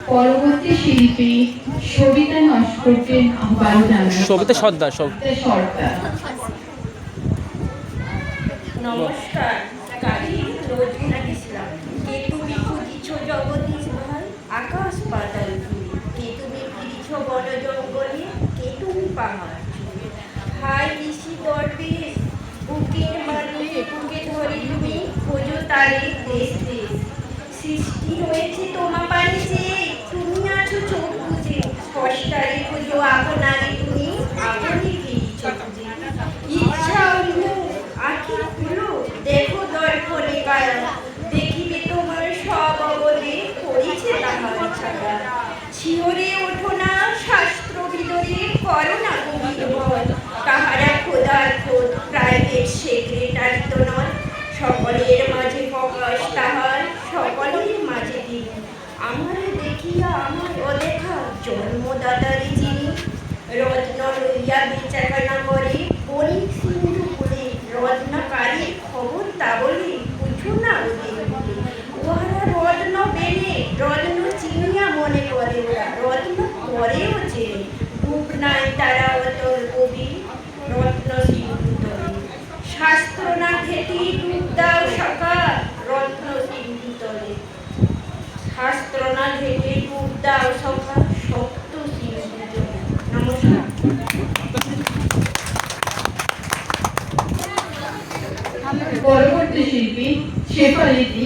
পরবর্তী শিল্পী সবিতা নস্করকে আহ্বান জানাচ্ছি। সবিতা সর্দার। নমস্কার। কালী নজরুল ইসলাম। কে তুমি খুঁজিছ জগদীশ ভাই, আকাশ পাতাল জুড়ে। কে তুমি ফিরিছ বন জঙ্গলে, কে তুমি পাহাড় জুড়ে। হাই ঋষি দরবেশ, বুকের মানুষ বুকে ধরে তুমি খোঁজো তারে দেশ দেশ। সৃষ্টি হয়েছে তোমা পানে চেয়ে, তুমি আছো চোখ বুঝে। স্পষ্টারে খোঁজো আপনারে তুমি, আপনি ফিরিছ খুঁজে। ইচ্ছা অন্য আখি খুলো, দেখো দর্পণে কায়া। দেখিবে তোমার সব অবদে পড়েছে তাহার ছায়া। শিহরে ওঠো না শাস্ত্র বিদরে, করো না গভীর ভয়। তাহারা খোদার খোদ, প্রাইভেট সেক্রেটারি তো নয়। সকলের মাঝে প্রকাশ তাহার, সকলের মাঝে তিনি। আমার দেখিয়া আমার অদেখা জন্মদাতারে চিনি। রত্ন লইয়া বেচাকেনা করে, বণিক সিন্ধু বলে। রত্নকারী খবর তা বলে, বুঝো না ওদের বলে। ওহারা রত্ন বেনে, রত্ন চিনিয়া মনে করে ওরা। রত্ন পরেও চেনে, বুক নাই তারা অতল কবি, রত্ন সিন্ধু তলে। শাস্ত্র না ঘেটি ডুব দাও সকাল, রত্ন সিন্ধু তলে। শাস্ত্র না ঘেটে ডুব দাও সকাল, সত্য সিন্ধু তলে। নমস্কার। পরবর্তী শিল্পী শেফালিদি,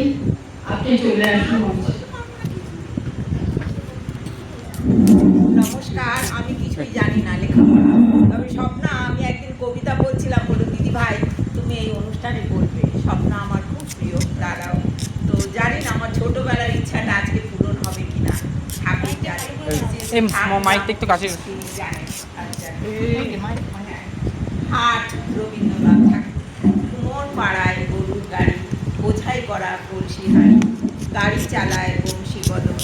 আপনি চলে আসুন মঞ্চে। নমস্কার। আমি কিছুই জানি না লেখাপড়া, তবে স্বপ্না আমি একদিন কবিতা বলছিলাম, বলো দিদি ভাই তুমি এই অনুষ্ঠানে বলবে। স্বপ্না আমার খুব প্রিয় দাদাও, তো জানি না আমার ছোটবেলার ইচ্ছাটা আজকে পূরণ হবে কিনা, ঠাকুর জানে। মাইকটা একটু কাছে। হাট রবীন্দ্রনাথ ঠাকুর। কুমোর পাড়ায় গরুর গাড়ি, বোঝাই করা কলসি হাড়ি। গাড়ি চালায় বংশী বদন,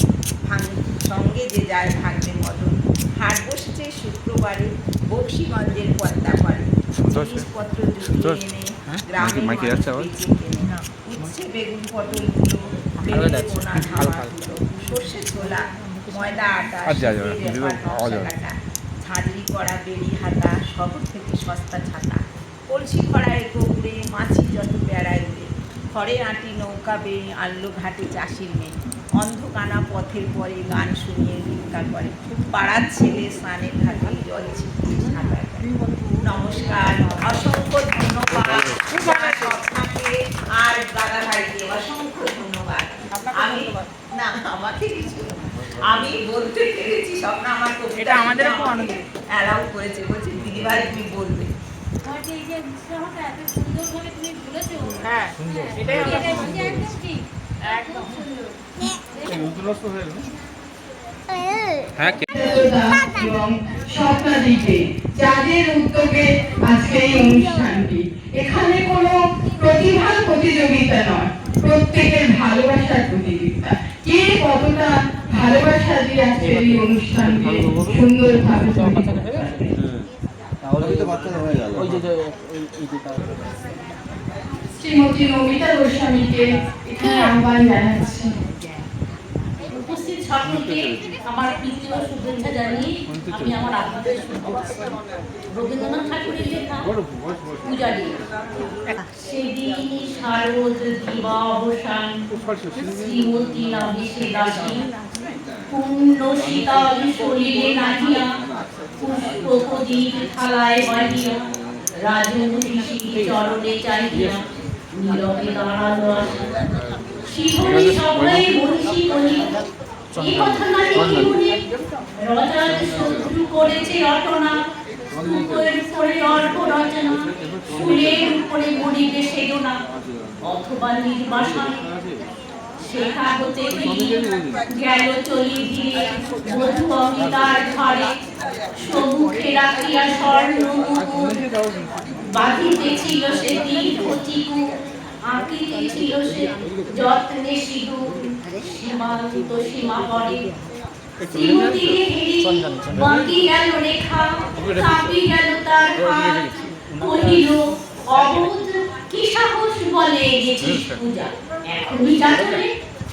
সঙ্গে যে যায় ভাগ্যে মদন। হাট বসেছে শুক্রবারে, বক্সিগঞ্জের পদ্মা পারে। জিনিসপত্র জুটিয়ে এনে গ্রামে বেচে কেনে। উচ্ছে বেগুন পটল গুলো, বেগুন পোনা ধামাগুলো। সর্ষে ছোলা, ময়দা আটা, কাটা। ঝাঁঝরি করা বেড়ি হাতা, শহর থেকে সস্তা ছাতা। কলসি খড়ায় গোবরে, মাছি যত বেড়ায় উড়ে। খড়ে আঁটি নৌকা বেয়ে আনলো ঘাটে চাষির মেয়ে। অন্ধকানা পথের পরে গান শুনিয়ে ভিক্ষা করে। পাড়ার ছেলে স্নানের ঘাটে জল ছিটিয়ে সাঁতার কাটে। নমস্কার, অসংখ্য ধন্যবাদ স্বপ্নাকে আর দাদা ভাইকে, অসংখ্য ধন্যবাদ। আমি না আমাকে কিছু আমি বলতে পেরেছি, স্বপ্না আমার এটা আমাদের খুব আনন্দ অ্যালাউ করেছে, বলছে দিদিভাই তুমি বলবে। হ্যাঁ এটাই এবং স্বপ্নাদিকে, যাদের উদ্যোগে আজকে এই অনুষ্ঠানটি। এখানে কোনো প্রতিভার প্রতিযোগিতা নয়, প্রত্যেকের ভালোবাসার প্রতিযোগিতা। কে কতটা ভালোবাসা দিয়ে আজকে এই অনুষ্ঠানকে সুন্দরভাবে শ্রীমতী নমিতা গোস্বামীকে এখানে আহ্বান জানাচ্ছি। উপস্থিত সকলকে আমার প্রীতি ও শুভেচ্ছা জানিয়ে আমি আমার আপনাদের শুরু করছি। রবীন্দ্রনাথ ঠাকুরের লেখা পূজারি। সেদিন শারদ দিবা অবসান, শ্রীমতী নাবিশে দাসী। পূর্ণ শীতল শরীরে নাহিয়া, পুষ্প প্রদীপ থালায় বাহিয়া। রাজন ঋষি চরণে চাহিয়া, নীরবে দাঁড়ালো আসি। শিহরে সবাই বলছি বলি, এই কথা নাকি মনে। রাজার শত্রু করেছে রটনা, স্তূপের উপরে অর্ক রচনা। ফুলের উপরে গড়িবে সেজনা, অথবা নির্বাসন। সেখা হতে গেল চলি ধীরে, বধূ অমিতার ঘরে। সম্মুখে রাখিয়া স্বর্ণ মুকুট, বাঁধিতেছিল সে দীর্ঘ চিকু। আঁকিতেছিল সে যত্নে সিঁদুর, সীমান্ত সীমা পরে। শ্রীমতীকে হেরি বাঁকি গেল রেখা, কাঁপি গেল তার হাত। কহিল অবোধ কি সাহস বলে গেছিস পূজা, এখনই যাতলে।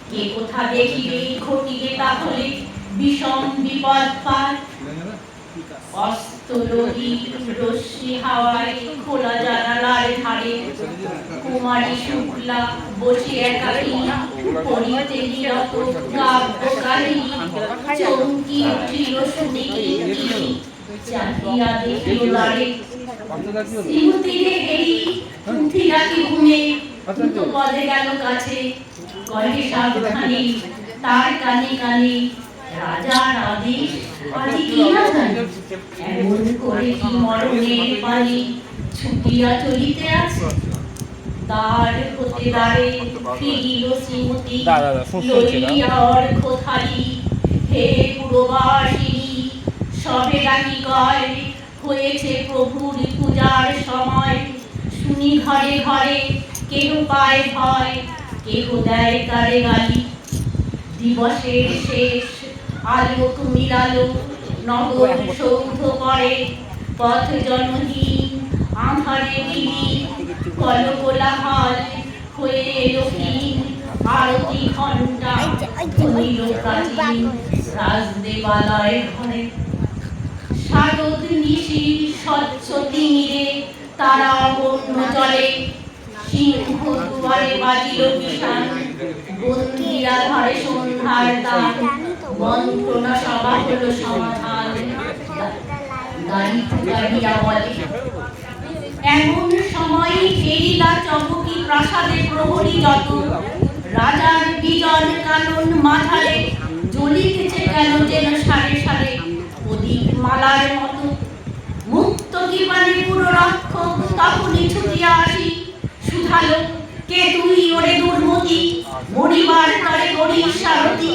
কে কোথা দেখিবে ঘটিবে তাহলে। বিষম বিপদ পার অস্তরোগী রশ্মি হাওয়ায় খোলা জানালার ধারে কুমারী শুক্লা বসে একাকী পড়িতে নিরত কাব্যকারী চমকি উঠিল শুনে কীর্তি চাহিয়া দেখিল দ্বারে শ্রীমতীরে হেরি পুঁথি রাখি ঘুমে দ্রুত পদে গেল কাছে কহে সাবধানে তার কানে কানে রাজার আদেশ আজি কি না জানি এমন করে কি মরণের পানি ছুটিয়া চলিতে আছে দ্বার হতে দ্বারে ফিরিল শ্রীমতী লইয়া অর্ঘ থালি হে পুরবাসিনী সবে ডাকি কয় হয়েছে প্রভুর পূজার সময় শুনি ঘরে ঘরে কেহ পায় ভয় কেহ দেয় তারে গালি দিবসের শেষ আলোক মিলালো নগর সৌধ করে পথ জনহীন আঁধারে বিলি কলকোলাহল হয়ে এলো ক্ষীণ আরতি ঘণ্টা ধনিল প্রাচীন রাজদেবালয় ঘরে শারদ নিশি স্বচ্ছ তিমিরে তারা বন্য জলে সিংহ দুয়ারে বাজিল বিষাণ বন্দিরা ধরে সন্ধ্যার দান মন্ত্রণা সভা হলো সমাধান গাড়িয়া বলে এমন সময় ফেরিলা চমকি প্রাসাদে প্রহরী যত রাজার বিজন কানন মাথারে জ্বলিতেছে কেন যেন সারে সারে প্রদীপ মালার মতো মুক্ত কি মানে পুরো রক্ষক তখনই ছুটিয়া আসি শুধালো কে তুই ওরে দুর্মতি মরিবার তরে গরিব সারথি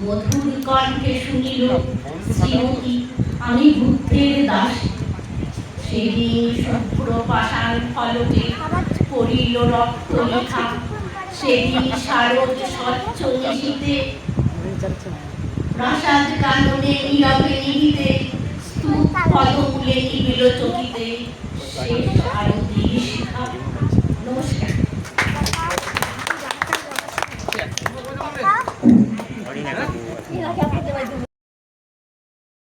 মধুর কণ্ঠে শুনিল শ্রীমতী আমি বুদ্ধের দাস সেদিন শুভ্র পাষাণ ফলকে পড়িল রক্ত লেখা সেদিন শারদ স্বচ্ছ নিশীতে প্রাসাদ কাননে নীরবে নিহিতে স্তূপ পদমূলে নিবিল চকিতে শেষ আরতি